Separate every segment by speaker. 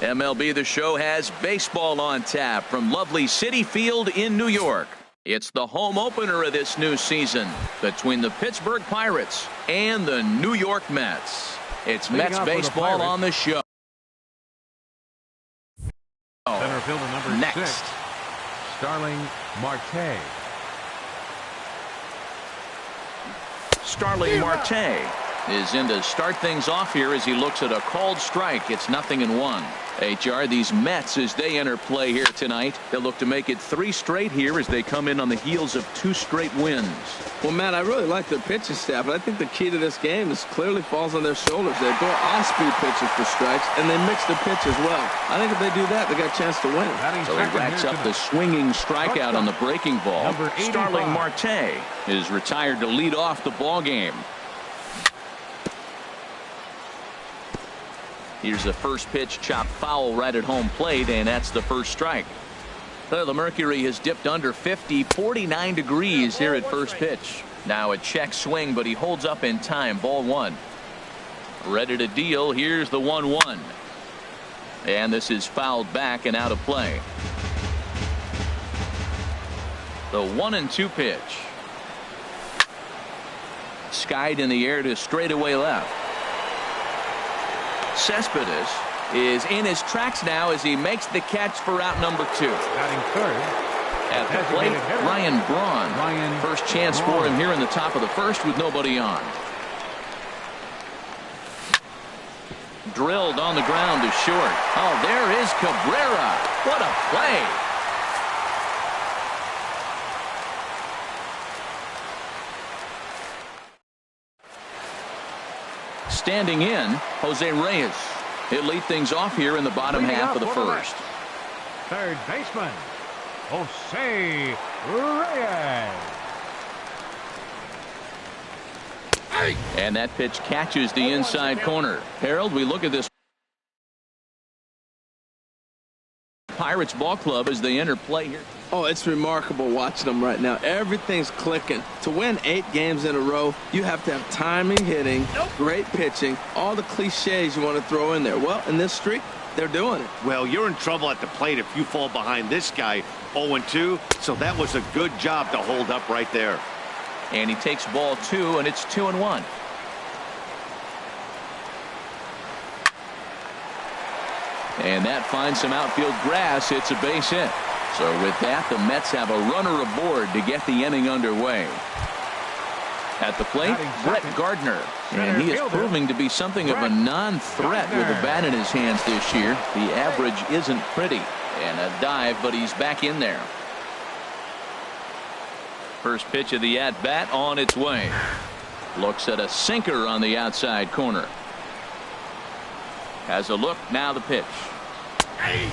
Speaker 1: MLB The Show has baseball on tap from lovely Citi Field in New York. It's the home opener of this new season between the Pittsburgh Pirates and the New York Mets. It's Mets baseball on the show.
Speaker 2: Center fielder number
Speaker 1: Next,
Speaker 2: 6, Starling Marte.
Speaker 1: Starling Marte is in to start things off here as he looks at a called strike. It's 0-1. HR, these Mets, as they enter play here tonight, they'll look to make it 3 straight here as they come in on the heels of 2 straight wins.
Speaker 3: Well, Matt, I really like their pitching staff, but I think the key to this game is clearly falls on their shoulders. They throw off-speed pitches for strikes, and they mix the pitch as well. I think if they do that, they got a chance to win.
Speaker 1: So he racks up the swinging strikeout on the breaking ball. Starling Marte is retired to lead off the ball game. Here's the first pitch, chopped foul right at home plate, and that's the first strike. So the mercury has dipped under 50, 49 degrees here at first pitch. Now a check swing, but he holds up in time. Ball 1. Ready to deal. Here's the 1-1. And this is fouled back and out of play. The 1-2 pitch. Skied in the air to straightaway left. Cespedes is in his tracks now as he makes the catch for out number 2.
Speaker 2: Batting third.
Speaker 1: At the plate, Ryan Braun. First chance for him here in the top of the first with nobody on. Drilled on the ground to short. Oh, there is Cabrera. What a play. Standing in, Jose Reyes. He'll lead things off here in the bottom half of the first.
Speaker 2: Third baseman, Jose Reyes.
Speaker 1: And that pitch catches the inside corner. Harold, we look at this Pirates ball club as they enter play here.
Speaker 3: Oh, it's remarkable watching them right now. Everything's clicking. To win 8 games in a row, you have to have timing, hitting, great pitching, all the cliches you want to throw in there. Well, in this streak, they're doing it.
Speaker 4: Well, you're in trouble at the plate if you fall behind this guy 0-2, so that was a good job to hold up right there.
Speaker 1: And he takes ball 2, and it's 2-1. And that finds some outfield grass. It's a base hit. So with that, the Mets have a runner aboard to get the inning underway. At the plate, Brett Gardner. And he is proving to be something of a non-threat with a bat in his hands this year. The average isn't pretty. And a dive, but he's back in there. First pitch of the at-bat on its way. Looks at a sinker on the outside corner. Has a look, now the pitch.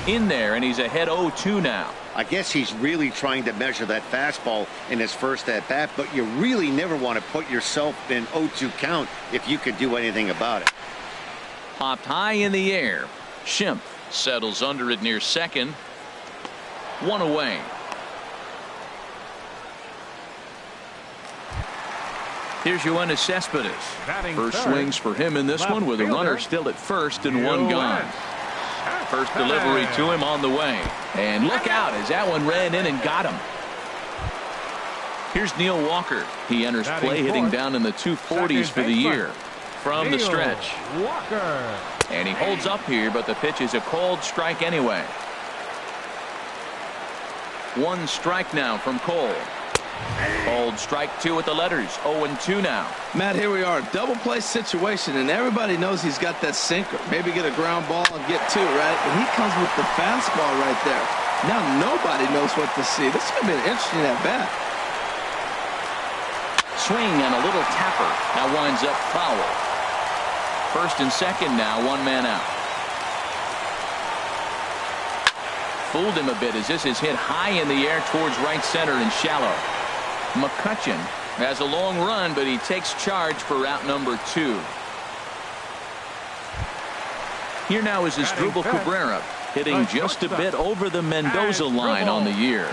Speaker 1: In there, and he's ahead 0-2 now.
Speaker 4: I guess he's really trying to measure that fastball in his first at-bat, but you really never want to put yourself in 0-2 count if you could do anything about it.
Speaker 1: Popped high in the air. Schimpf settles under it near second. 1 away. Here's Yoenis Cespedes. First swings for him in this one with a runner still at first and 1 gone. First delivery to him on the way. And look out as that one ran in and got him. Here's Neil Walker. He enters play hitting down in the 240s for the year. From the stretch. And he holds up here, but the pitch is a called strike anyway. 1 strike now from Cole. Called strike 2 with the letters. 0-2 now.
Speaker 3: Matt, here we are. Double play situation, and everybody knows he's got that sinker. Maybe get a ground ball and get 2, right? And he comes with the fastball right there. Now nobody knows what to see. This is going to be an interesting at-bat.
Speaker 1: Swing and a little tapper. Now winds up foul. First and second now, 1 man out. Fooled him a bit as this is hit high in the air towards right center and shallow. McCutchen has a long run, but he takes charge for out number 2. Here now is Asdrubal Cabrera, hitting just a bit over the Mendoza line on the year.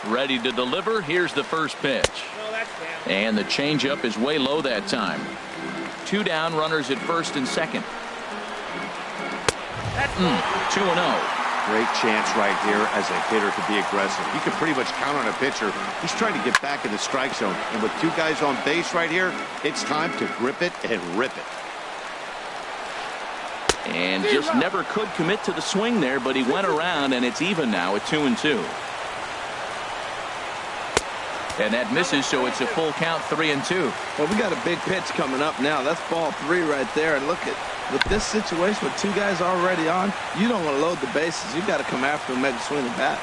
Speaker 1: Ready to deliver. Here's the first pitch. And the changeup is way low that time. 2 down, runners at first and second. 2-0.
Speaker 4: Great chance right here as a hitter to be aggressive. You can pretty much count on a pitcher. He's trying to get back in the strike zone. And with two guys on base right here, it's time to grip it and rip it.
Speaker 1: And just never could commit to the swing there, but he went around, and it's even now at 2-2. And that misses, so it's a full count, 3-2.
Speaker 3: Well, we got a big pitch coming up now. That's ball 3 right there. And look at, with this situation with two guys already on, you don't want to load the bases. You got to come after him, make him swing the bat.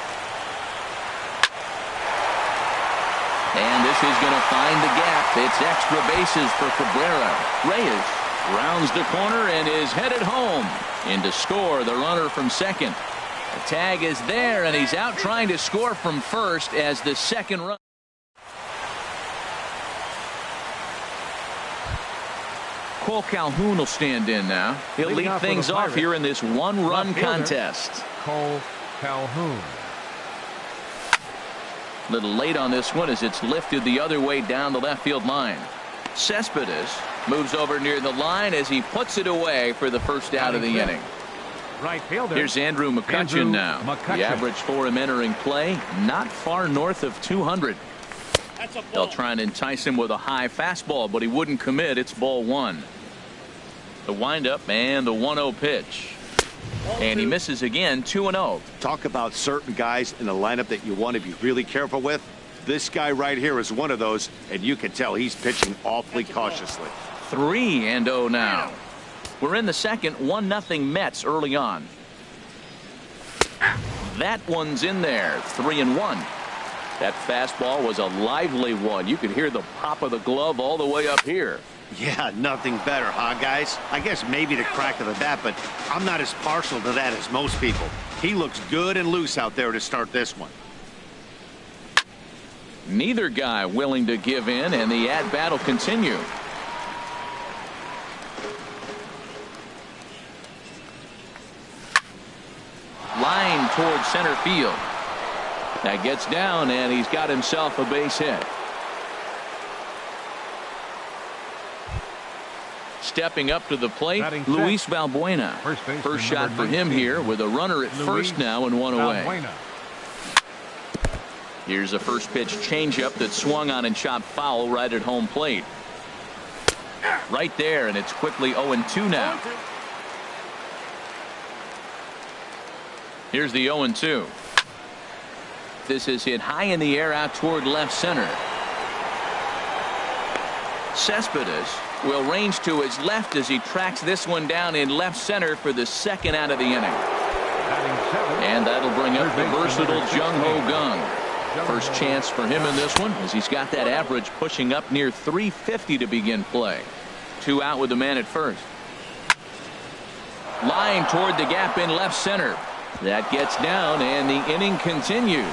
Speaker 1: And this is going to find the gap. It's extra bases for Cabrera. Reyes rounds the corner and is headed home. In to score the runner from second. The tag is there, and he's out trying to score from first as the second run. Cole Calhoun will stand in now. He'll lead things off here in this one-run contest.
Speaker 2: Cole Calhoun.
Speaker 1: A little late on this one as it's lifted the other way down the left field line. Cespedes moves over near the line as he puts it away for the first out of the inning.
Speaker 2: Right fielder.
Speaker 1: Here's Andrew McCutchen now. The average for him entering play, not far north of 200. They'll try and entice him with a high fastball, but he wouldn't commit. It's ball 1. The windup and the 1-0 pitch. And he misses again, 2-0.
Speaker 4: Talk about certain guys in the lineup that you want to be really careful with. This guy right here is one of those, and you can tell he's pitching awfully cautiously.
Speaker 1: 3-0 now. We're in the second, 1-0 Mets early on. That one's in there, 3-1. That fastball was a lively one. You could hear the pop of the glove all the way up here.
Speaker 4: Yeah, nothing better, huh, guys? I guess maybe the crack of the bat, but I'm not as partial to that as most people. He looks good and loose out there to start this one.
Speaker 1: Neither guy willing to give in, and the at-bat will continue. Line towards center field. That gets down, and he's got himself a base hit. Stepping up to the plate, Luis Valbuena. First shot for him here with a runner at first now and one away. Here's a first pitch changeup that swung on and chopped foul right at home plate. Right there, and it's quickly 0-2 now. Here's the 0-2. This is hit high in the air out toward left center. Cespedes will range to his left as he tracks this one down in left center for the second out of the inning. And that'll bring up the versatile Jung-Ho Kang. First chance for him in this one as he's got that average pushing up near 350 to begin play. 2 out with the man at first. Line toward the gap in left center. That gets down, and the inning continues.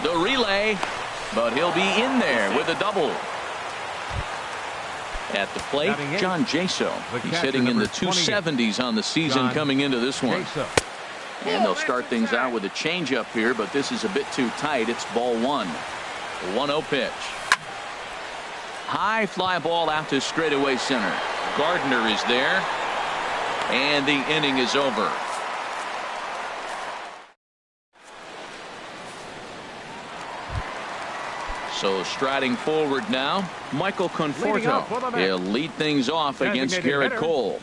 Speaker 1: The relay, but he'll be in there with a double. At the plate, John Jaso. He's hitting in the 270s on the season coming into this one. And they'll start things out with a changeup here, but this is a bit too tight. It's ball 1. The 1-0 pitch. High fly ball out to straightaway center. Gardner is there, and the inning is over. So striding forward now, Michael Conforto. He'll lead things off against Garrett Cole.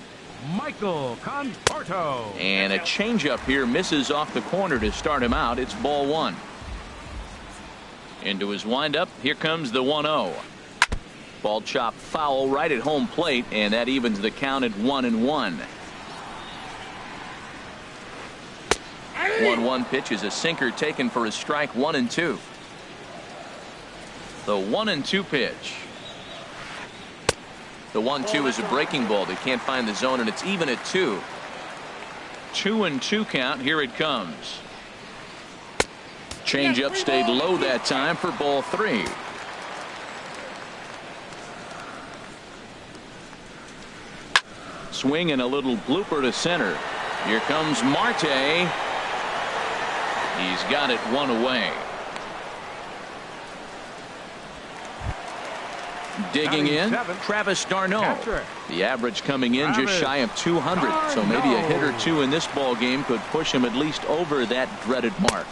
Speaker 2: Michael Conforto.
Speaker 1: And a changeup here misses off the corner to start him out. It's ball 1. Into his windup. Here comes the 1-0. Ball chopped foul right at home plate, and that evens the count at 1-1. 1-1 pitch is a sinker taken for a strike. 1-2. The 1-2 pitch. The 1-2 is a breaking ball. They can't find the zone, and it's even at 2. 2-2 count. Here it comes. Changeup stayed low that time for ball 3. Swing and a little blooper to center. Here comes Marte. He's got it 1 away. Digging in,
Speaker 2: Batting seventh,
Speaker 1: Travis d'Arnaud.
Speaker 2: Patrick.
Speaker 1: The average coming in just
Speaker 2: Travis
Speaker 1: shy of 200. So maybe a hit or
Speaker 2: d'Arnaud.
Speaker 1: two in this ball game could push him at least over that dreaded mark.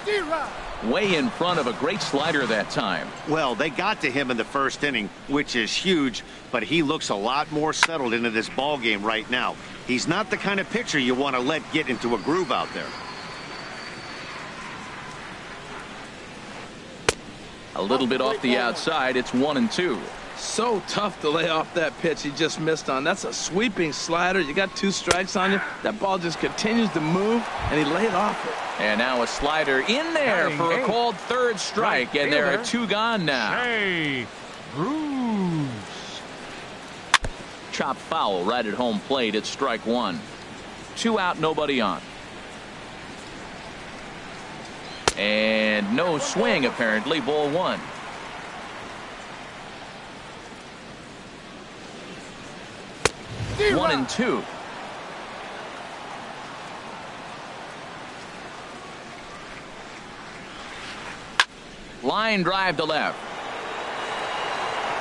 Speaker 1: Way in front of a great slider that time.
Speaker 4: Well, they got to him in the first inning, which is huge, but he looks a lot more settled into this ball game right now. He's not the kind of pitcher you want to let get into a groove out there.
Speaker 1: A little bit off the outside. It's 1-2.
Speaker 3: So tough to lay off that pitch he just missed on. That's a sweeping slider. You got 2 strikes on you. That ball just continues to move, and he laid off it.
Speaker 1: And now a slider in there
Speaker 2: Batting
Speaker 1: for a
Speaker 2: eighth,
Speaker 1: called third strike.
Speaker 2: right
Speaker 1: And there are
Speaker 2: fielder,
Speaker 1: 2 gone now.
Speaker 2: Shea Bruce.
Speaker 1: Chop foul right at home plate. It's strike 1. 2 out, nobody on. And no swing, apparently. Ball 1. One and 2. Line drive to left.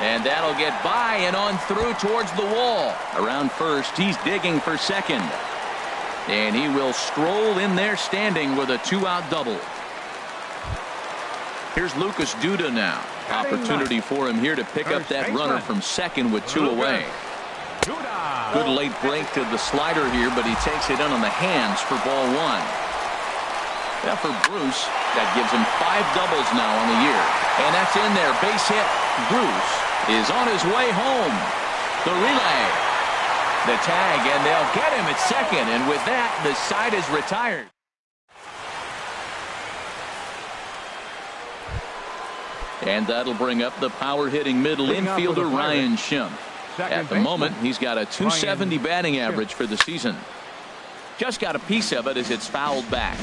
Speaker 1: And that'll get by and on through towards the wall. Around first, he's digging for second. And he will stroll in there standing with a 2-out double. Here's Lucas Duda now. Opportunity for him here to pick up that runner from second with 2 away. Good late break to the slider here, but he takes it in on the hands for ball 1. Now for Bruce, that gives him 5 doubles now on the year. And that's in there. Base hit. Bruce is on his way home. The relay. The tag, and they'll get him at second. And with that, the side is retired. And that'll bring up the power-hitting middle infielder Ryan Schimpf. At the moment, he's got a .270 batting average for the season. Just got a piece of it as it's fouled back.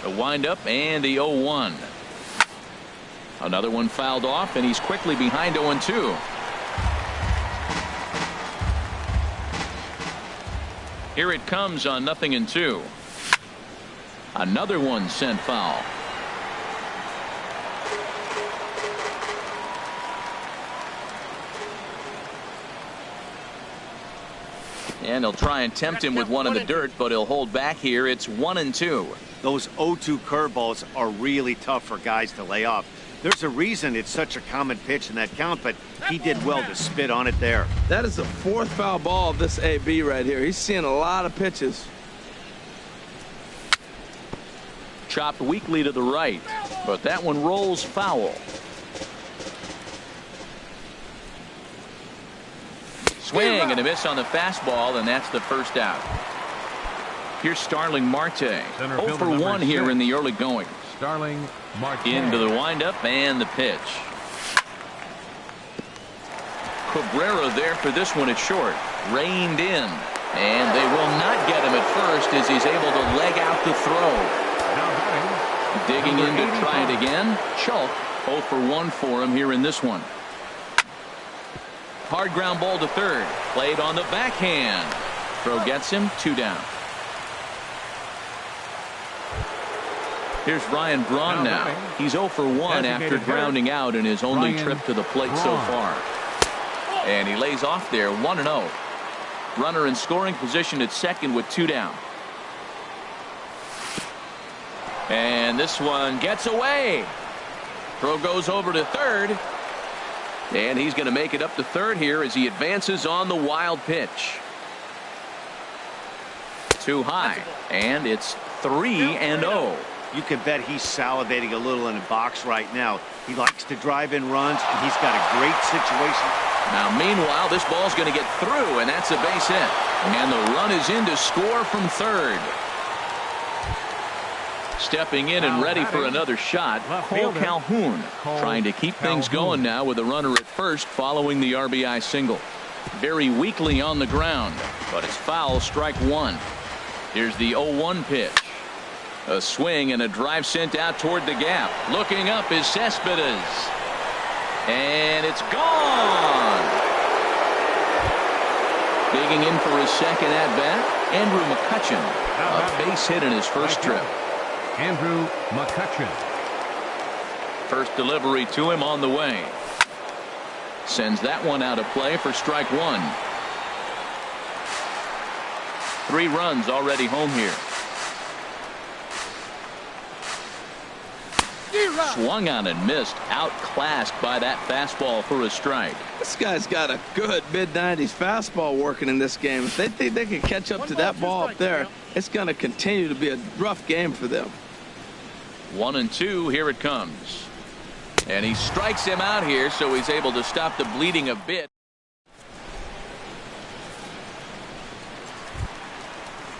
Speaker 1: The windup and the 0-1. Another one fouled off, and he's quickly behind 0-2. Here it comes on 0-2. Another one sent foul. And he'll try and tempt him with one in the dirt, but he'll hold back here. It's 1-2.
Speaker 4: Those 0-2 curveballs are really tough for guys to lay off. There's a reason it's such a common pitch in that count, but he did well to spit on it there.
Speaker 3: That is the 4th foul ball of this AB right here. He's seeing a lot of pitches.
Speaker 1: Chopped weakly to the right, but that one rolls foul. Swing and a miss on the fastball, and that's the first out. Here's Starling Marte. 0 for 1 here in the early going.
Speaker 2: Starling Marte.
Speaker 1: Into the windup and the pitch. Cabrera there for this one at short. Reined in. And they will not get him at first as he's able to leg out the throw. Digging in to try it again. Schulk 0 for 1 for him here in this one. Hard ground ball to third. Played on the backhand. Throw gets him. 2 down. Here's Ryan Braun now. He's 0 for 1 after grounding out in his only trip to the plate so far. And he lays off there 1-0. Runner in scoring position at second with 2 down. And this one gets away. Throw goes over to third. And he's going to make it up to third here as he advances on the wild pitch. Too high. And it's 3-0.
Speaker 4: You can bet he's salivating a little in the box right now. He likes to drive in runs, and he's got a great situation.
Speaker 1: Now, meanwhile, this ball's going to get through, and that's a base hit. And the run is in to score from third. Stepping in and ready for another shot, Cole Calhoun trying to keep things going now with a runner at first following the RBI single. Very weakly on the ground, but it's foul, strike 1. Here's the 0-1 pitch. A swing and a drive sent out toward the gap. Looking up is Cespedes. And it's gone. Digging in for his second at-bat, Andrew McCutchen. A base hit in his first trip.
Speaker 2: Andrew McCutchen.
Speaker 1: First delivery to him on the way. Sends that one out of play for strike one. 3 runs already home here. Swung on and missed. Outclassed by that fastball for a strike.
Speaker 3: This guy's got a good mid-90s fastball working in this game. If they think they can catch up to that ball up there, it's going to continue to be a rough game for them.
Speaker 1: 1-2. Here it comes. And he strikes him out here, so he's able to stop the bleeding a bit.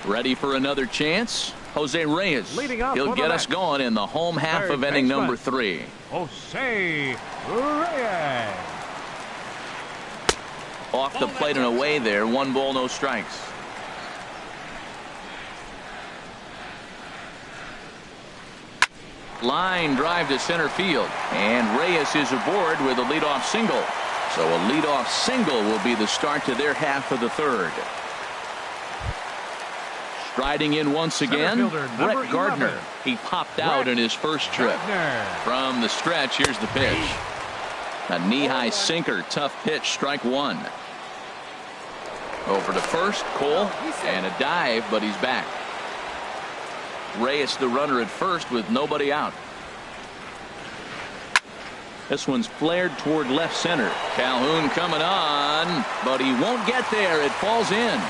Speaker 1: Ready for another chance? Jose Reyes. He'll get us going in the home half of inning number 3.
Speaker 2: Jose Reyes.
Speaker 1: Off the plate and away there. 1 ball, no strikes. Line drive to center field. And Reyes is aboard with a leadoff single. So a leadoff single will be the start to their half of the 3rd. Striding in once again, Brett Gardner. He popped out in his first trip. From the stretch, here's the pitch. A knee-high sinker, tough pitch, strike 1. Over to first, Cole, and a dive, but he's back. Reyes the runner at first with nobody out. This one's flared toward left center. Calhoun coming on, but he won't get there. It falls in.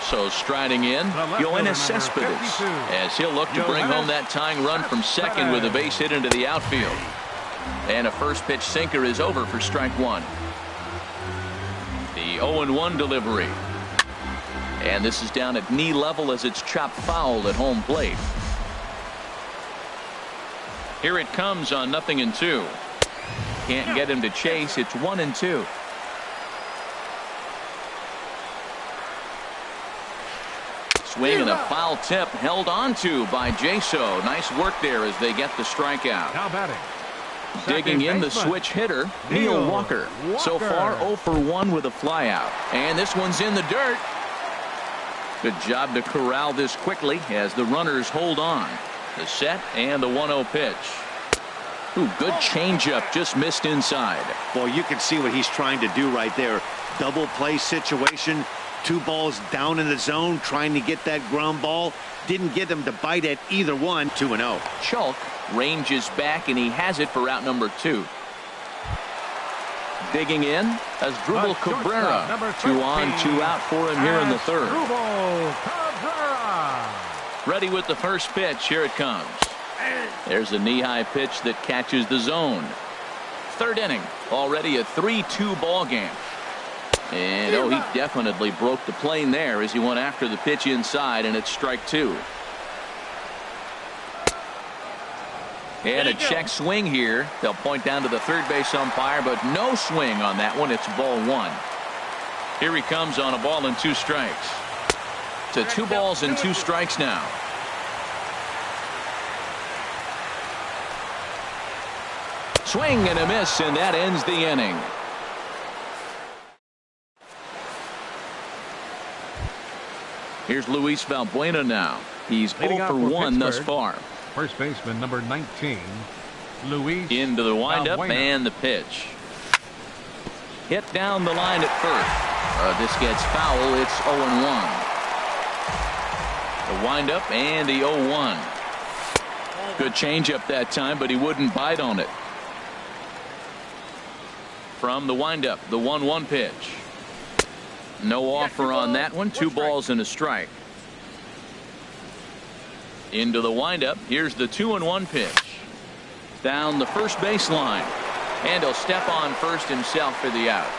Speaker 1: So striding in, Yoenis Cespedes, as he'll look to bring home that tying run from second with a base hit into the outfield. And a first pitch sinker is over for strike 1. The 0-1 delivery. And this is down at knee level as it's chopped foul at home plate. Here it comes on 0-2. Can't get him to chase. It's 1-2. Swing and a foul tip held onto by Jaso. Nice work there as they get the strikeout.
Speaker 2: Now batting.
Speaker 1: Digging in the switch hitter, Neil Walker. So far 0 for 1 with a flyout. And this one's in the dirt. Good job to corral this quickly as the runners hold on. The set and the 1-0 pitch. Ooh, good changeup, just missed inside.
Speaker 4: Well, you can see what he's trying to do right there. Double play situation. 2 balls down in the zone, trying to get that ground ball. Didn't get him to bite at either one. 2-0.
Speaker 1: Schulk ranges back, and he has it for out number 2. Digging in as Drupal Cabrera. 2 on, 2 out for him here in the 3rd. Ready with the first pitch. Here it comes. There's a knee-high pitch that catches the zone. 3rd inning. Already a 3-2 ball game. And oh, he definitely broke the plane there as he went after the pitch inside, and it's strike 2. And a check swing here. They'll point down to the third base umpire, but no swing on that one. It's ball 1. Here he comes on a ball and 2 strikes. To 2 balls and 2 strikes now. Swing and a miss, and that ends the inning. Here's Luis Valbuena now. He's 0 for 1 thus far.
Speaker 2: First baseman number 19, Luis.
Speaker 1: Into the windup and the pitch. Hit down the line at first. This gets foul. It's 0-1. The windup and the 0-1. Good changeup that time, but he wouldn't bite on it. From the windup, the 1-1 pitch. No offer on that one. 2 balls and a strike. Into the windup. Here's the 2-1 pitch. Down the first baseline. And he'll step on first himself for the out.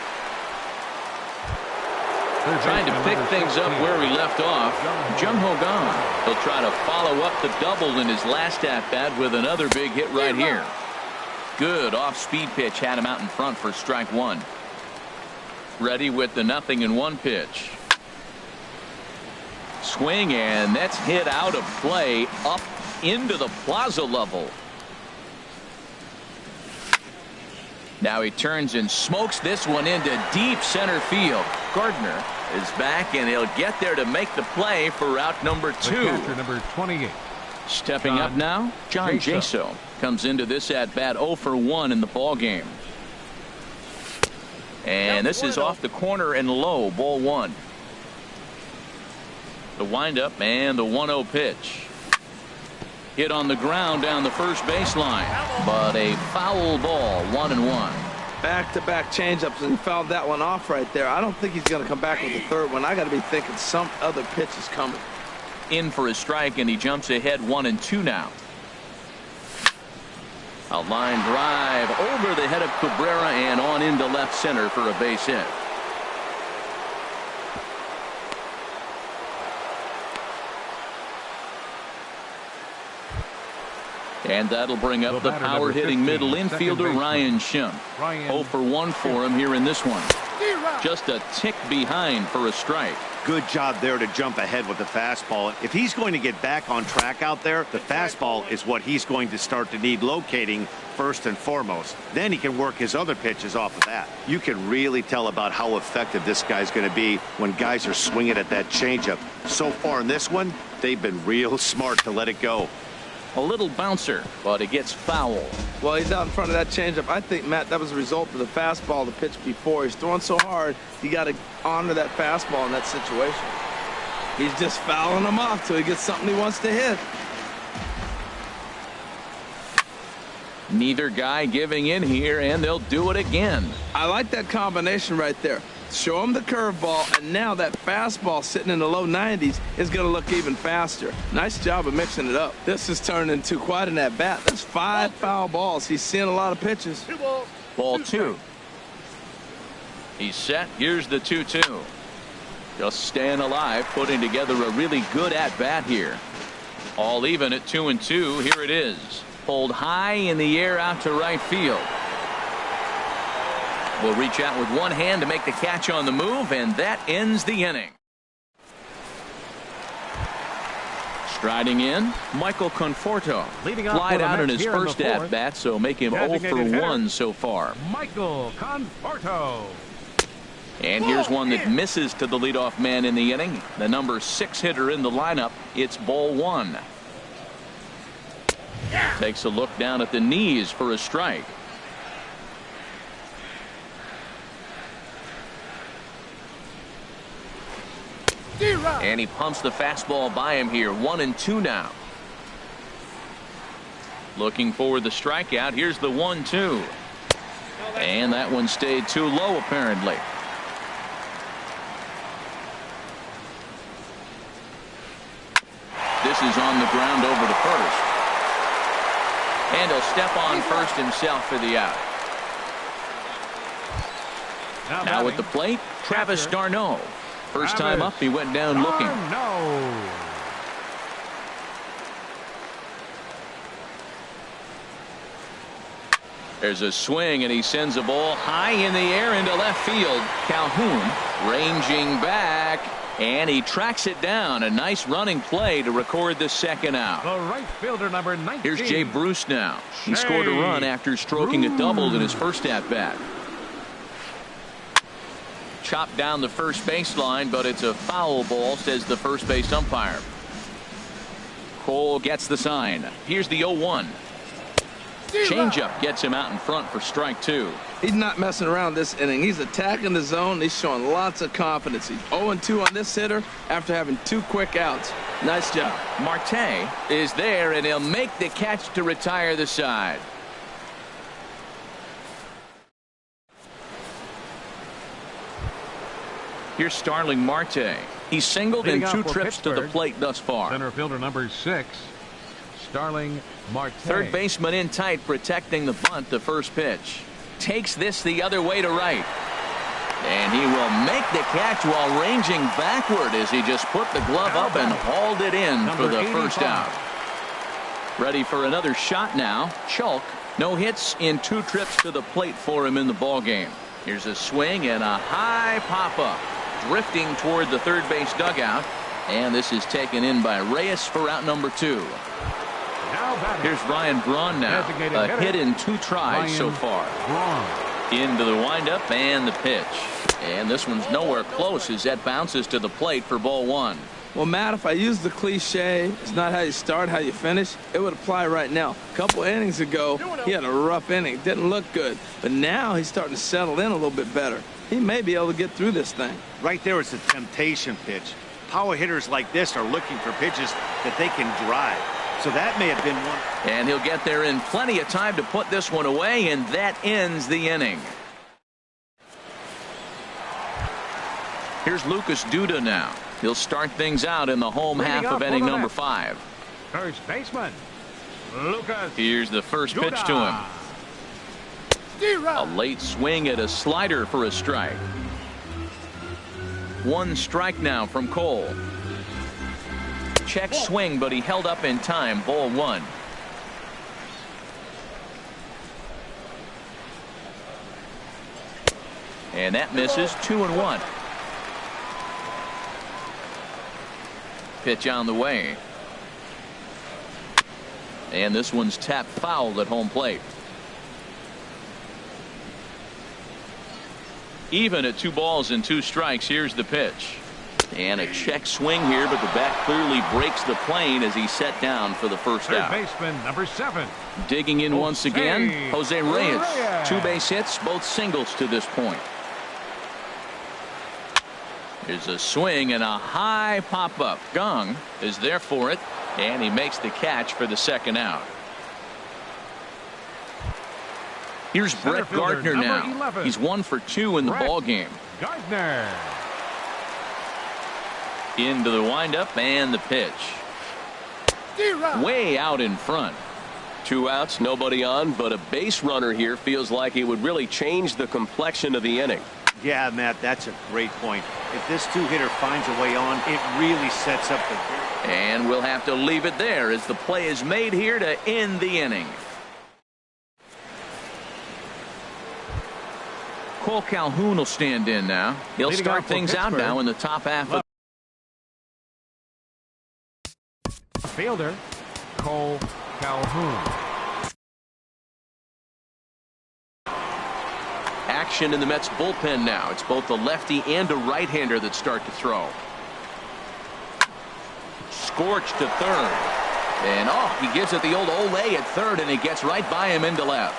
Speaker 1: Trying to pick things up where he left off. Jung Ho Kang. He'll try to follow up the double in his last at-bat with another big hit right here. Good off-speed pitch had him out in front for strike 1. Ready with the 0-1 pitch. Swing, and that's hit out of play up into the plaza level. Now he turns and smokes this one into deep center field. Gardner is back, and he'll get there to make the play for out number 2.
Speaker 2: The catcher, number 28.
Speaker 1: Stepping up now, John Jaso comes into this at bat 0 for 1 in the ball game. And this is off the corner and low, ball 1. The windup and the 1-0 pitch. Hit on the ground down the first baseline, but a foul ball, 1-1.
Speaker 3: Back-to-back changeups, and he fouled that one off right there. I don't think he's going to come back with the third one. I got to be thinking some other pitch is coming.
Speaker 1: In for a strike, and he jumps ahead 1-2 now. A line drive over the head of Cabrera and on into left center for a base hit. And that'll bring up the power-hitting middle infielder Ryan Schimpf. 0 for 1 for him here in this one. Just a tick behind for a strike.
Speaker 4: Good job there to jump ahead with the fastball. If he's going to get back on track out there, the fastball is what he's going to start to need locating first and foremost. Then he can work his other pitches off of that. You can really tell about how effective this guy's going to be when guys are swinging at that changeup. So far in this one, they've been real smart to let it go.
Speaker 1: A little bouncer, but it gets foul.
Speaker 3: Well, he's out in front of that changeup. I think, Matt, that was a result of the fastball, the pitch before. He's throwing so hard, you got to honor that fastball in that situation. He's just fouling him off till he gets something he wants to hit.
Speaker 1: Neither guy giving in here, and they'll do it again.
Speaker 3: I like that combination right there. Show him the curveball, and now that fastball sitting in the low 90s is going to look even faster. Nice job of mixing it up. This has turned into quite an at-bat. That's 5 foul balls. He's seeing a lot of pitches.
Speaker 1: Ball 2. He's set. Here's the 2-2. Just staying alive, putting together a really good at-bat here. All even at 2-2. Here it is. Pulled high in the air out to right field. Will reach out with one hand to make the catch on the move, and that ends the inning. Striding in, Michael Conforto. Flied out in his first at-bat, so make him 0 for 1 so far.
Speaker 2: Michael Conforto.
Speaker 1: And here's one that misses to the leadoff man in the inning. The number 6 hitter in the lineup. It's ball 1. Takes a look down at the knees for a strike. And he pumps the fastball by him here. 1-2 now. Looking for the strikeout. Here's the 1-2. And that one stayed too low apparently. This is on the ground over to first. And he'll step on first himself for the out. Now at the plate, Travis d'Arnaud. First time up, he went down looking.
Speaker 2: No.
Speaker 1: There's a swing, and he sends a ball high in the air into left field. Calhoun ranging back, and he tracks it down. A nice running play to record the second out.
Speaker 2: The right fielder, number 19.
Speaker 1: Here's Jay Bruce now. He scored a run after stroking a double in his first at-bat. Chopped down the first baseline, but it's a foul ball, says the first base umpire. Cole gets the sign. Here's the 0-1. Changeup gets him out in front for strike 2.
Speaker 3: He's not messing around this inning. He's attacking the zone. He's showing lots of confidence. He's 0-2 on this hitter after having 2 quick outs. Nice job.
Speaker 1: Marte is there, and he'll make the catch to retire the side. Here's Starling Marte. He's singled in 2 trips to the plate thus far.
Speaker 2: Center fielder number 6, Starling Marte.
Speaker 1: Third baseman in tight, protecting the bunt. The first pitch takes this the other way to right, and he will make the catch while ranging backward as he just put the glove up and hauled it in for the first out. Ready for another shot now. Chalk, no hits in 2 trips to the plate for him in the ball game. Here's a swing and a high pop-up, drifting toward the third base dugout, and this is taken in by Reyes for out number 2. Here's Ryan Braun now. A hit in 2 tries so far. Into the windup and the pitch. And this one's nowhere close as that bounces to the plate for ball 1.
Speaker 3: Well, Matt, if I use the cliche, it's not how you start, how you finish, it would apply right now. A couple innings ago, he had a rough inning. Didn't look good. But now he's starting to settle in a little bit better. He may be able to get through this thing.
Speaker 4: Right there is a temptation pitch. Power hitters like this are looking for pitches that they can drive. So that may have been one.
Speaker 1: And he'll get there in plenty of time to put this one away, and that ends the inning. Here's Lucas Duda now. He'll start things out in the home half of inning number 5.
Speaker 2: First baseman, Lucas.
Speaker 1: Here's the first pitch to him. A late swing at a slider for a strike. 1 strike now from Cole. Check swing, but he held up in time. Ball 1. And that misses. 2-1. Pitch on the way. And this one's tapped foul at home plate. Even at 2 balls and 2 strikes. Here's the pitch. And a check swing here, but the bat clearly breaks the plane as he's set down for the first out.
Speaker 2: Third baseman, number 7.
Speaker 1: Digging in once again, Jose Reyes. 2 base hits, both singles to this point. There's a swing and a high pop-up. Gong is there for it, and he makes the catch for the second out. Here's Brett Gardner now.
Speaker 2: 11.
Speaker 1: He's 1 for 2 in the ball game.
Speaker 2: Gardner.
Speaker 1: Into the windup and the pitch. Way out in front.
Speaker 5: 2 outs, nobody on, but a base runner here feels like it would really change the complexion of the inning.
Speaker 4: Yeah, Matt, that's a great point. If this 2-hitter finds a way on, it really sets up the...
Speaker 1: And we'll have to leave it there as the play is made here to end the inning. Cole Calhoun will stand in now. He'll start things out now in the top half of
Speaker 2: Fielder, Cole Calhoun.
Speaker 1: Action in the Mets bullpen now. It's both a lefty and a right-hander that start to throw. Scorched to third. And he gives it the old Olay at third, and he gets right by him into left.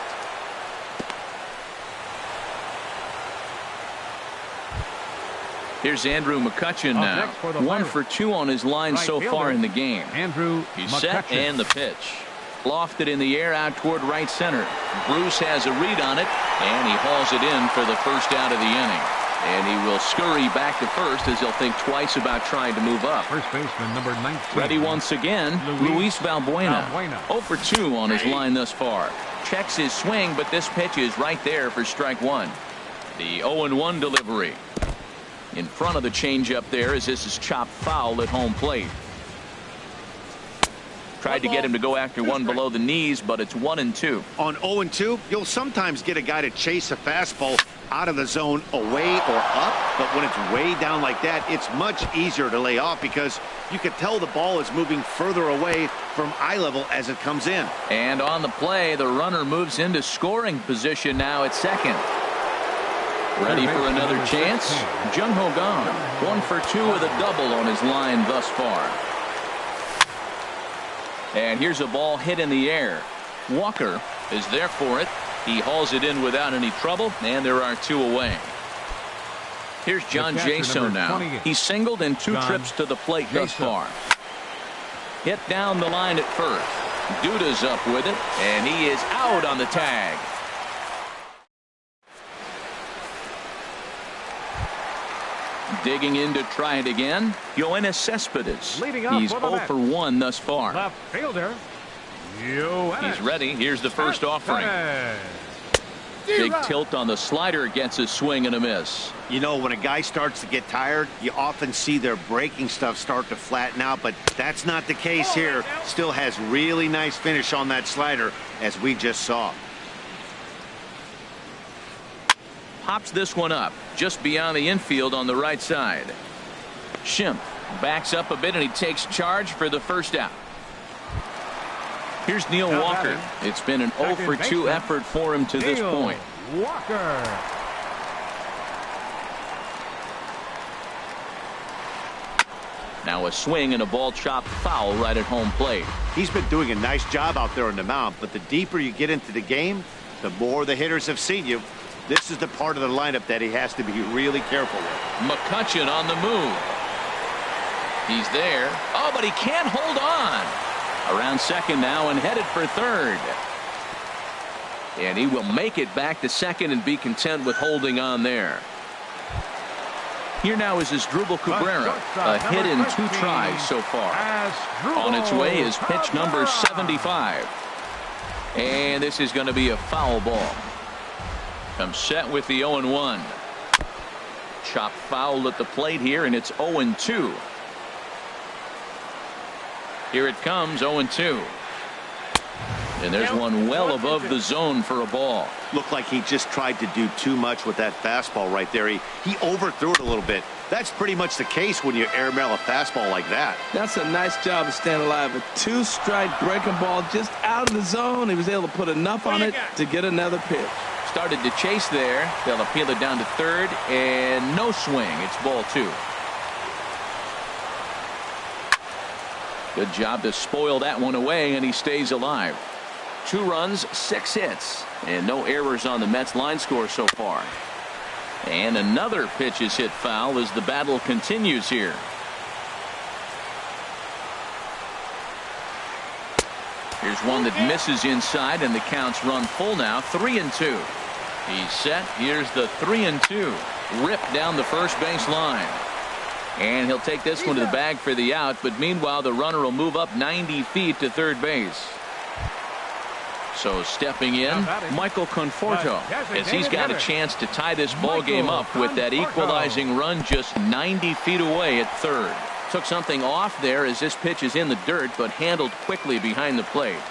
Speaker 1: Here's Andrew McCutchen now. 1 for 2 on his line so far in the game.
Speaker 2: Andrew
Speaker 1: He's
Speaker 2: McCutchen.
Speaker 1: set, and the pitch. Lofted in the air out toward right center. Bruce has a read on it, and he hauls it in for the first out of the inning. And he will scurry back to first as he'll think twice about trying to move up.
Speaker 2: First baseman, number 19.
Speaker 1: Ready once again, Luis Valbuena. 0 for 2 on his line thus far. Checks his swing, but this pitch is right there for strike 1. The 0-1 delivery. In front of the changeup there as this is chopped foul at home plate. Tried to get him to go after one below the knees, but it's 1-2.
Speaker 4: On 0-2, you'll sometimes get a guy to chase a fastball out of the zone away or up, but when it's way down like that, it's much easier to lay off because you can tell the ball is moving further away from eye level as it comes in.
Speaker 1: And on the play, the runner moves into scoring position now at second. Ready for another chance? Jung Ho Kang, 1 for 2 with a double on his line thus far. And here's a ball hit in the air. Walker is there for it. He hauls it in without any trouble, and there are 2 away. Here's John Jaso now. He's singled in 2 trips to the plate thus far. Hit down the line at first. Duda's up with it, and he is out on the tag. Digging in to try it again, Yoenis Cespedes. He's 0 for 1 thus far.
Speaker 2: Left fielder, Yoenis.
Speaker 1: He's ready. Here's the first offering. Big tilt on the slider gets a swing and a miss.
Speaker 4: You know, when a guy starts to get tired, you often see their breaking stuff start to flatten out, but that's not the case here. Still has really nice finish on that slider, as we just saw.
Speaker 1: Pops this one up just beyond the infield on the right side. Schimpf backs up a bit and he takes charge for the first out. Here's Neil Walker. It's been an 0 for 2 effort for him to this point.
Speaker 2: Walker.
Speaker 1: Now a swing and a ball chopped foul right at home plate.
Speaker 4: He's been doing a nice job out there on the mound, but the deeper you get into the game, the more the hitters have seen you. This is the part of the lineup that he has to be really careful with.
Speaker 1: McCutchen on the move. He's there. Oh, but he can't hold on. Around second now and headed for third. And he will make it back to second and be content with holding on there. Here now is Asdrubal Cabrera. A hit in 2 tries so far. On its way is pitch number 75. And this is going to be a foul ball. Comes set with the 0-1. Chop foul at the plate here, and it's 0-2. Here it comes, 0-2. And there's one well above the zone for a ball.
Speaker 4: Looked like he just tried to do too much with that fastball right there. He overthrew it a little bit. That's pretty much the case when you airmail a fastball like that.
Speaker 3: That's a nice job of staying alive. A 2-strike breaking ball just out of the zone. He was able to put enough on it to get another pitch.
Speaker 1: Started to chase there. They'll appeal it down to third, and no swing. It's ball 2. Good job to spoil that one away, and he stays alive. 2 runs, 6 hits, and no errors on the Mets line score so far. And another pitch is hit foul as the battle continues here. Here's one that misses inside, and the counts run full now, 3-2. He's set. Here's the 3-2. Ripped down the first base line. And he'll take this one to the bag for the out, but meanwhile the runner will move up 90 feet to third base. So stepping in, Michael Conforto, as he's got a chance to tie this ball game up with that equalizing run just 90 feet away at third. Took something off there as this pitch is in the dirt, but handled quickly behind the plate.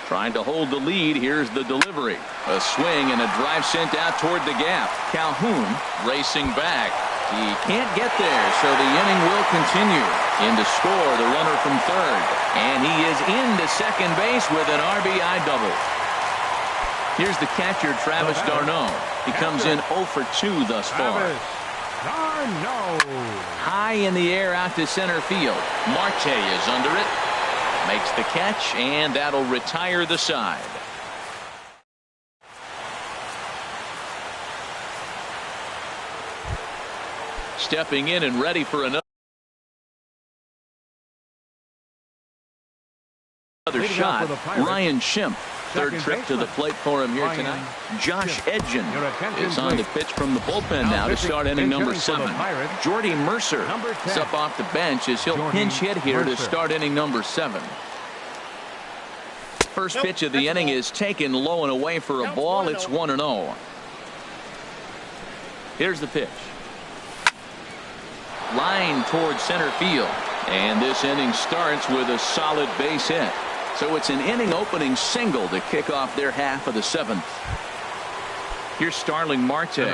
Speaker 1: Trying to hold the lead. Here's the delivery. A swing and a drive sent out toward the gap. Calhoun racing back. He can't get there, so the inning will continue. In to score, the runner from third. And he is into second base with an RBI double. Here's the catcher, Travis d'Arnaud. He comes in 0 for 2 thus far. High in the air out to center field. Marte is under it. Makes the catch, and that'll retire the side. Stepping in and ready for another shot, Ryan Schimpf. Third trip to the plate for him here tonight. Josh Edgin is on the pitch from the bullpen now to start inning number 7. Jordy Mercer is up off the bench as he'll pinch hit here to start inning number 7. First pitch of the inning is taken low and away for a ball. It's 1-0. Here's the pitch. Line towards center field. And this inning starts with a solid base hit. So it's an inning opening single to kick off their half of the 7th. Here's Starling Marte.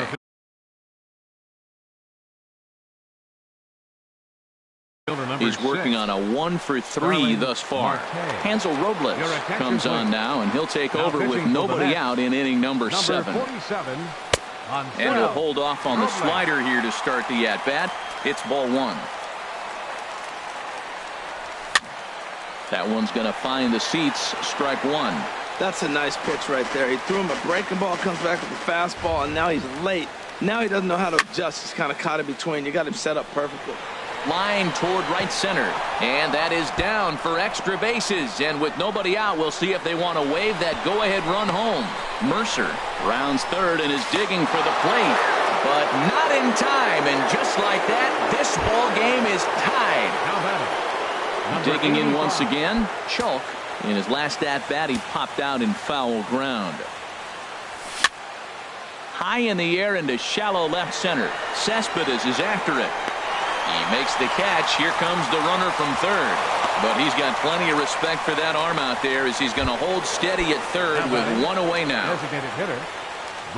Speaker 1: He's working on a 1 for 3 thus far. Hansel Robles comes on now, and he'll take over with nobody out in inning number 7. And he'll hold off on the slider here to start the at-bat. It's ball 1. That one's going to find the seats. Strike 1.
Speaker 3: That's a nice pitch right there. He threw him a breaking ball, comes back with a fastball, and now he's late. Now he doesn't know how to adjust. He's kind of caught in between. You got him set up perfectly.
Speaker 1: Line toward right center, and that is down for extra bases. And with nobody out, we'll see if they want to wave that go-ahead run home. Mercer rounds third and is digging for the plate, but not in time. And just like that, this ball game is tied. Digging in once again, Chalk. In his last at-bat, he popped out in foul ground. High in the air into shallow left center. Cespedes is after it. He makes the catch. Here comes the runner from third. But he's got plenty of respect for that arm out there as he's going to hold steady at third with 1 away now.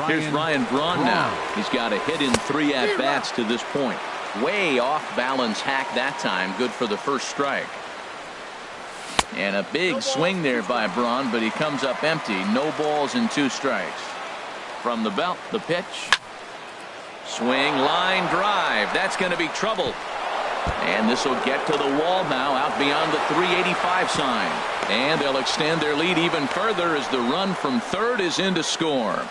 Speaker 1: Here's Ryan Braun now. He's got a hit in 3 at-bats to this point. Way off balance hack that time. Good for the first strike. And a big swing there by Braun, but he comes up empty. No balls and 2 strikes. From the belt, the pitch. Swing, line drive. That's going to be trouble. And this will get to the wall now, out beyond the 385 sign. And they'll extend their lead even further as the run from third is in to score.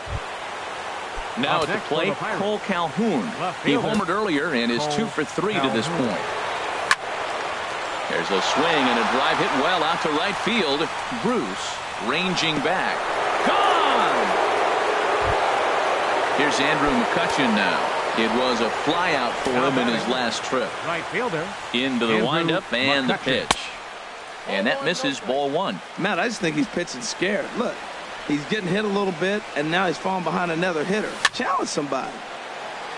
Speaker 1: Now at the plate, Cole Calhoun. He homered earlier and is 2 for 3 to this point. There's a swing and a drive hit well out to right field. Bruce ranging back. Gone! Here's Andrew McCutchen now. It was a fly out for him in his last trip.
Speaker 2: Right fielder.
Speaker 1: Into the windup and the pitch. And that misses, ball one.
Speaker 3: Matt, I just think he's pitching scared. Look, he's getting hit a little bit, and now he's falling behind another hitter. Challenge somebody.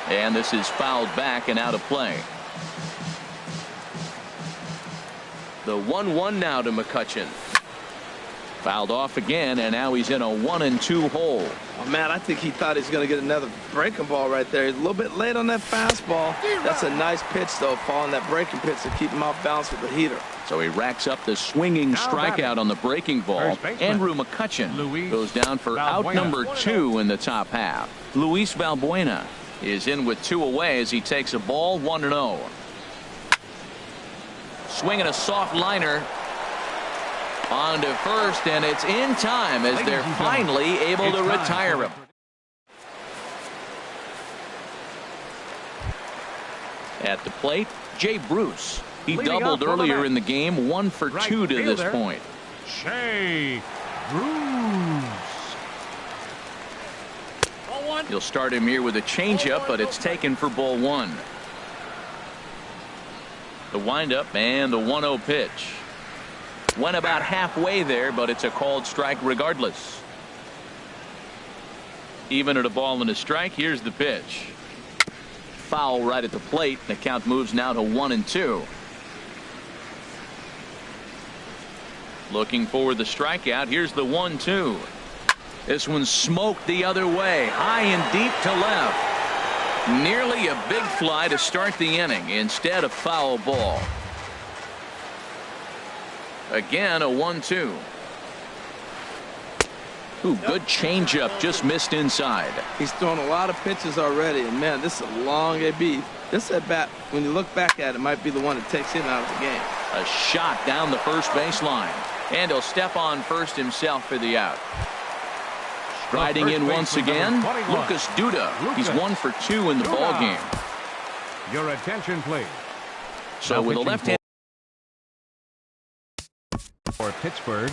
Speaker 1: And this is fouled back and out of play. The 1-1 now to McCutchen. Fouled off again, and now he's in a 1-2 hole.
Speaker 3: Oh, Matt, I think he thought he was going to get another breaking ball right there. He's a little bit late on that fastball. That's a nice pitch, though, following that breaking pitch to keep him off balance with the heater.
Speaker 1: So he racks up the swinging strikeout on the breaking ball. Andrew McCutchen goes down for out number 2 in the top half. Luis Valbuena is in with 2 away as he takes a ball 1-0. Swinging a soft liner on to first, and it's in time as they're finally able to retire him. At the plate, Jay Bruce. He doubled earlier in the game, 1 for 2 to this point.
Speaker 2: Jay Bruce.
Speaker 1: He'll start him here with a changeup, but it's taken for ball 1. The windup and the 1-0 pitch. Went about halfway there, but it's a called strike regardless. Even at a ball and a strike, here's the pitch. Foul right at the plate. The count moves now to 1-2. Looking for the strikeout. Here's the 1-2. This one smoked the other way, high and deep to left. Nearly a big fly to start the inning. Instead, a foul ball. Again, a 1-2. Ooh, good changeup, just missed inside.
Speaker 3: He's thrown a lot of pitches already, and man, this is a long AB. This at bat, when you look back at it, might be the one that takes him out of the game.
Speaker 1: A shot down the first baseline, and he'll step on first himself for the out. Riding in once again, Lucas Duda. He's 1 for 2 in the ball game.
Speaker 2: Your attention, please.
Speaker 1: So with a left hand
Speaker 2: for Pittsburgh,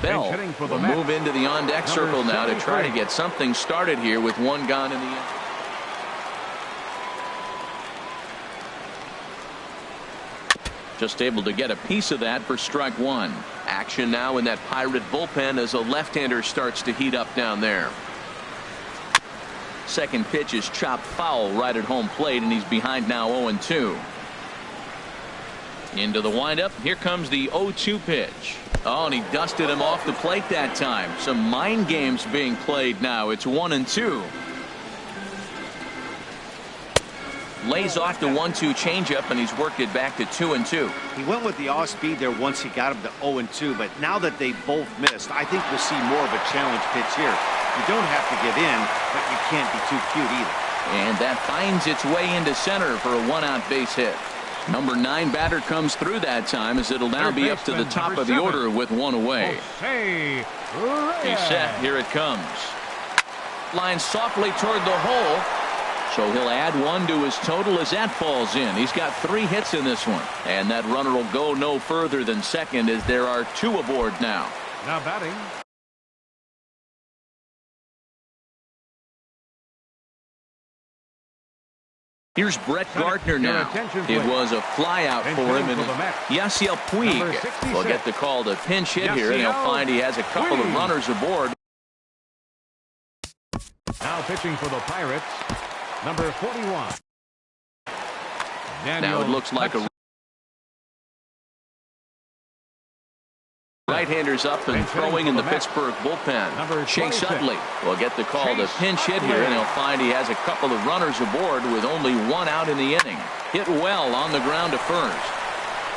Speaker 1: Bell will move into the on-deck circle now to try to get something started here with 1 gone in the inning. Just able to get a piece of that for strike 1. Action now in that Pirate bullpen as a left-hander starts to heat up down there. Second pitch is chopped foul right at home plate, and he's behind now 0-2. Into the windup. Here comes the 0-2 pitch. Oh, and he dusted him off the plate that time. Some mind games being played now. It's 1-2. Lays off the 1-2 changeup, and he's worked it back to 2-2.
Speaker 4: He went with the off speed there once he got him to 0-2, but now that they both missed, I think we'll see more of a challenge pitch here. You don't have to give in, but you can't be too cute either.
Speaker 1: And that finds its way into center for a 1-out base hit. Number 9 batter comes through that time as it'll now be up to the top of the order with 1 away. He's set. Here it comes. Lines softly toward the hole. So he'll add 1 to his total as that falls in. He's got 3 hits in this one. And that runner will go no further than second as there are 2 aboard now.
Speaker 2: Now batting.
Speaker 1: Here's Brett Gardner now. It was a fly out for him, and Yasiel Puig will get the call to pinch hit here, and he'll find he has a couple of runners aboard.
Speaker 2: Now pitching for the Pirates, number 41.
Speaker 1: Now it looks like a right-handers up and throwing in the Pittsburgh bullpen. Chase Utley will get the call to pinch hit here, and he'll find he has a couple of runners aboard with only 1 out in the inning. Hit well on the ground to first.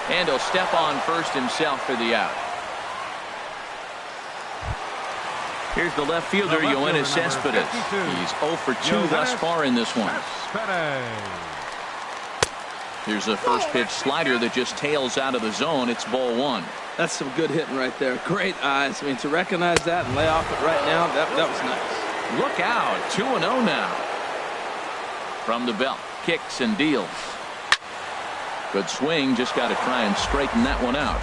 Speaker 1: And he'll step on first himself for the out. Here's the left fielder, Yoenis Cespedes. He's 0 for 2 thus far in this one. Here's a first pitch slider that just tails out of the zone. It's ball one.
Speaker 3: That's some good hitting right there. Great eyes. I mean, to recognize that and lay off it right now, that was nice.
Speaker 1: Look out. 2-0 now. From the belt. Kicks and deals. Good swing. Just got to try and straighten that one out.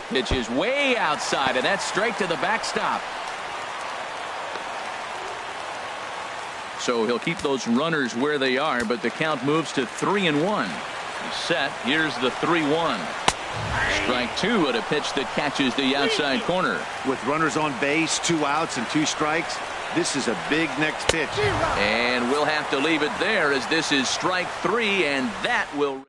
Speaker 1: Pitch is way outside, and that's straight to the backstop. So he'll keep those runners where they are, but the count moves to 3-1. He's set. Here's the 3-1. Strike two at a pitch that catches the outside corner.
Speaker 4: With runners on base, 2 outs and 2 strikes, this is a big next pitch.
Speaker 1: And we'll have to leave it there as this is strike 3, and that will.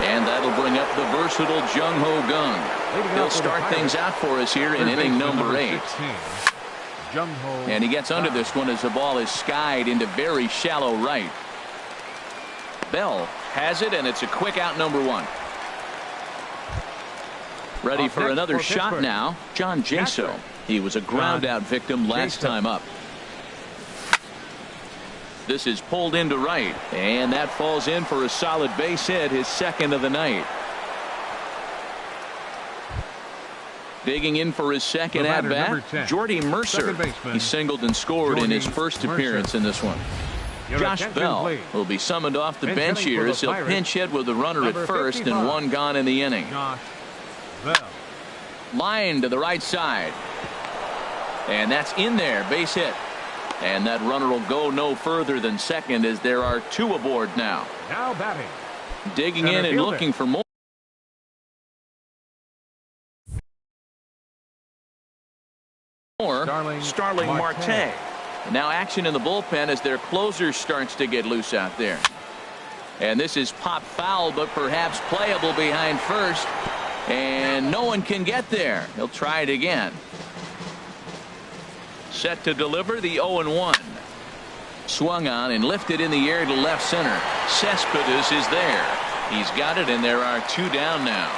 Speaker 1: And that'll bring up the versatile Jung-Ho Kang. He'll start things out for us here in inning number 8. And he gets under this one as the ball is skied into very shallow right. Bell has it, and it's a quick out, number 1. Ready for another shot now. John Jaso. He was a ground out victim last time up. This is pulled into right, and that falls in for a solid base hit, his second of the night. Digging in for his second at bat, Jordy Mercer. He singled and scored in his first appearance in this one. Josh Bell will be summoned off the bench here as he'll pinch hit with a runner at first and 1 gone in the inning. Line to the right side, and that's in there, base hit. And that runner will go no further than second as there are 2 aboard now.
Speaker 2: Now batting.
Speaker 1: Digging in and looking for more. Starling Marte. Now action in the bullpen as their closer starts to get loose out there. And this is pop foul, but perhaps playable behind first. And no one can get there. He'll try it again. Set to deliver the 0-1. Swung on and lifted in the air to left center. Cespedes is there. He's got it, and there are 2 down now.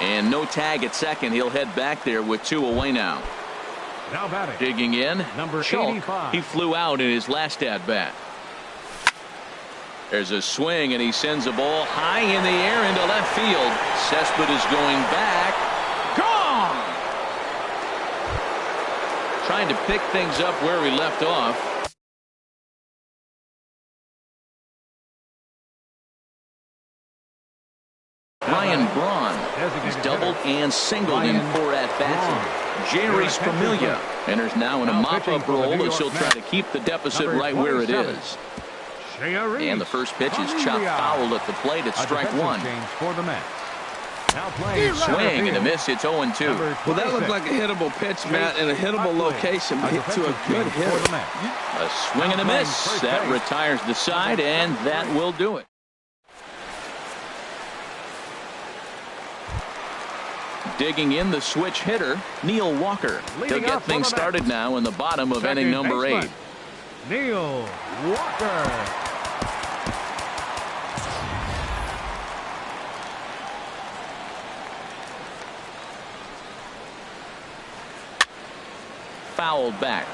Speaker 1: And no tag at second. He'll head back there with 2 away now.
Speaker 2: Now batting.
Speaker 1: Digging in,
Speaker 2: number
Speaker 1: Schulk.
Speaker 2: 85.
Speaker 1: He flew out in his last at bat. There's a swing, and he sends a ball high in the air into left field. Cespedes going back. Gone! Trying to pick things up where he left off. Ryan Braun has doubled and singled in 4 at-bats. Jerry Familia enters now in a mop-up role as he'll try to keep the deficit right where it is. And the first pitch is chopped foul at the plate at strike 1. Swing and a miss. It's 0-2.
Speaker 3: Well, that looked like a hittable pitch, Matt, in a hittable location, but hit to a good hitter.
Speaker 1: A swing and a miss. That retires the side, and that will do it. Digging in the switch hitter, Neil Walker. He'll get things started now in the bottom of inning number 8.
Speaker 2: Neil Walker.
Speaker 1: Fouled back.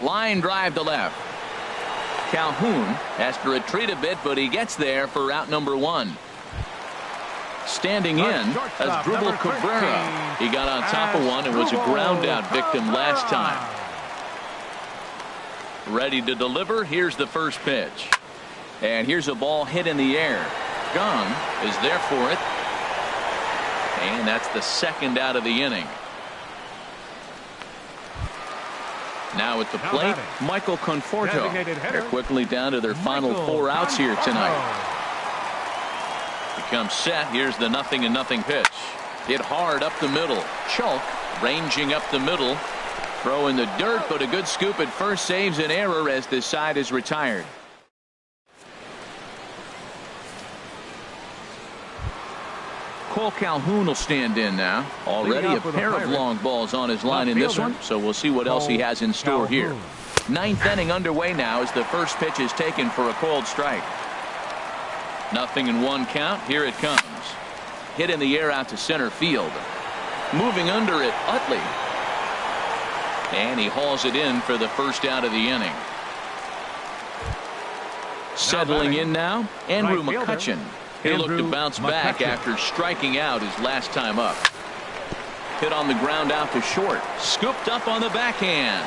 Speaker 1: Line drive to left. Calhoun has to retreat a bit, but he gets there for out number 1. Standing in as Dribble Cabrera. He got on top of one and was a ground out victim last time. Ready to deliver. Here's the first pitch. And here's a ball hit in the air. Gunn is there for it. And that's the second out of the inning. Now at the plate, Michael Conforto. They're quickly down to their final 4 outs here tonight. Becomes set. Here's the 0-0 pitch. Hit hard up the middle. Schulk ranging up the middle. Throw in the dirt, but a good scoop at first saves an error as this side is retired. Cole Calhoun will stand in now. Already a pair of long balls on his line in this one, so we'll see what else he has in store here. Ninth inning underway now as the first pitch is taken for a cold strike. 0-1 count. Here it comes. Hit in the air out to center field. Moving under it, Utley. And he hauls it in for the first out of the inning. Settling in now, Andrew McCutchen. He'll look to bounce back after striking out his last time up. Hit on the ground out to short. Scooped up on the backhand.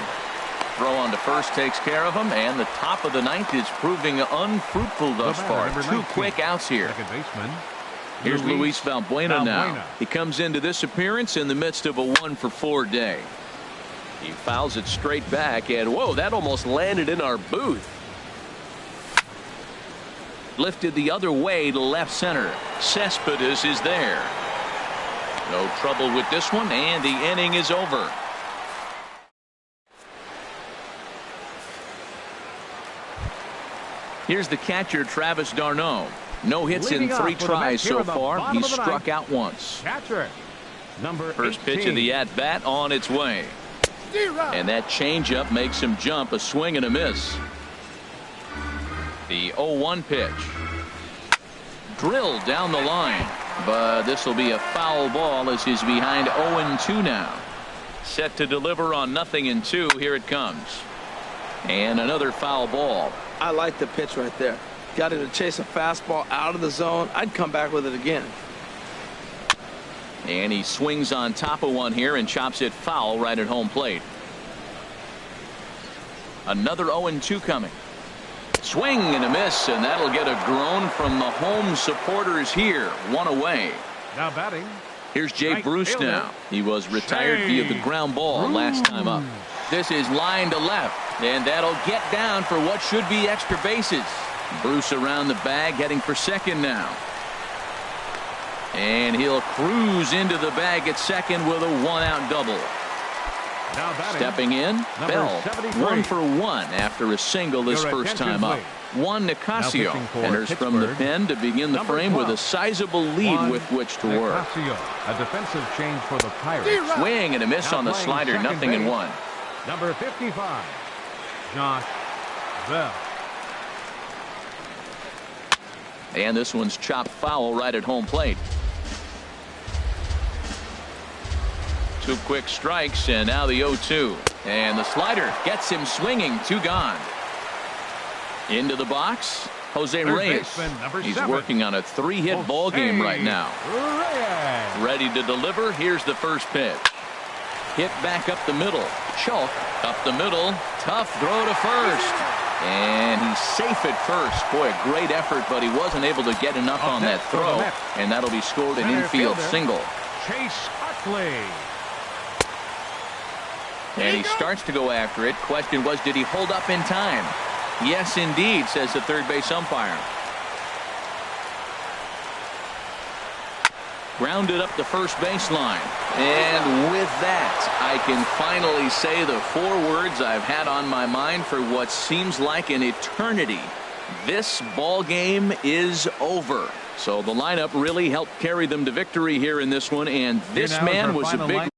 Speaker 1: Throw on to first takes care of him, and the top of the ninth is proving unfruitful thus far. 2 quick outs here. Here's Luis Valbuena now. He comes into this appearance in the midst of a 1-for-4 day. He fouls it straight back, and whoa, that almost landed in our booth. Lifted the other way to left center. Cespedes is there. No trouble with this one, and the inning is over. Here's the catcher, Travis d'Arnaud. No hits in 3 tries so far. He's struck out once. First pitch of the at-bat on its way. And that changeup makes him jump. A swing and a miss. The 0-1 pitch. Drilled down the line. But this will be a foul ball as he's behind 0-2 now. Set to deliver on 0-2. Here it comes. And another foul ball.
Speaker 3: I like the pitch right there. Got him to chase a fastball out of the zone. I'd come back with it again.
Speaker 1: And he swings on top of one here and chops it foul right at home plate. Another 0-2 coming. Swing and a miss, and that'll get a groan from the home supporters here. 1 away.
Speaker 2: Now batting.
Speaker 1: Here's Jay Bruce now. He was retired via the ground ball last time up. This is line to left, and that'll get down for what should be extra bases. Bruce around the bag, heading for second now. And he'll cruise into the bag at second with a 1-out double. Stepping in, Bell, 1 for 1 after a single this first time up. Juan Nicasio enters from the pen to begin the frame with a sizable lead with which to work.
Speaker 2: A defensive change for the Pirates.
Speaker 1: Swing and a miss on the slider, 0-1.
Speaker 2: Number 55, Josh Bell.
Speaker 1: And this one's chopped foul right at home plate. 2 quick strikes, and now the 0-2. And the slider gets him swinging. 2 gone. Into the box, Jose Reyes. He's working on a 3-hit ball game right now. Ready to deliver. Here's the first pitch. Hit back up the middle. Chalk up the middle. Tough throw to first. And he's safe at first. Boy, a great effort, but he wasn't able to get enough on that throw. And that'll be scored an infield single.
Speaker 2: Chase Utley.
Speaker 1: And he starts to go after it. Question was, did he hold up in time? Yes, indeed, says the third base umpire. Grounded up the first baseline. And with that, I can finally say the 4 words I've had on my mind for what seems like an eternity. This ball game is over. So the lineup really helped carry them to victory here in this one, and this man was a big